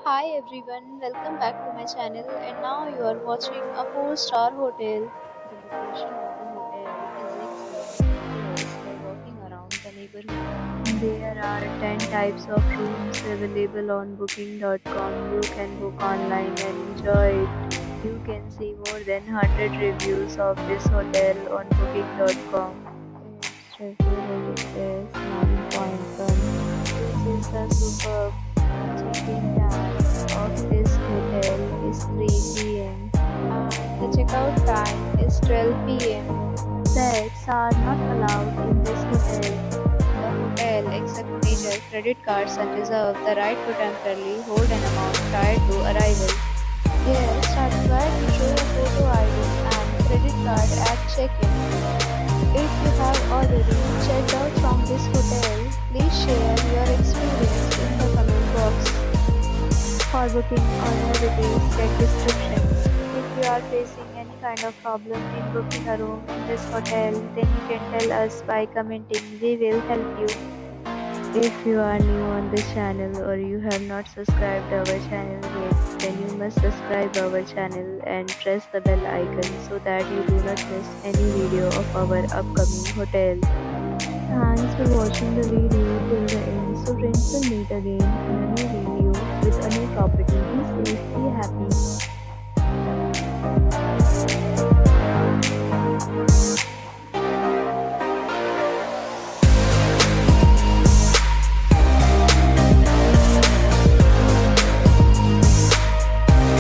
Hi everyone, welcome back to my channel and now you are watching a 4-star hotel. The location of the hotel is excellent. Plus, by walking around the neighborhood, there are 10 types of rooms available on booking.com. You can book online and enjoy it. You can see more than 100 reviews of this hotel on booking.com. Its review is 9.1. This is the superb. Check-in time of this hotel is 3 p.m. and the checkout time is 12 p.m. Pets are not allowed in this hotel. The hotel accepts major credit cards and reserves the right to temporarily hold an amount prior to arrival. Guests are required to show a photo ID and credit card at check-in. If you have already checked out from this hotel, please share your experience in the comment box. For booking or reviews, check description. If you are facing any kind of problem in booking a room in this hotel, then you can tell us by commenting. We will help you. If you are new on this channel or you have not subscribed our channel yet, then you must subscribe our channel and press the bell icon so that you do not miss any video of our upcoming hotel. Thanks for watching the video till the end. So friends, will meet again in a new video with a new property. Be safe, be happy.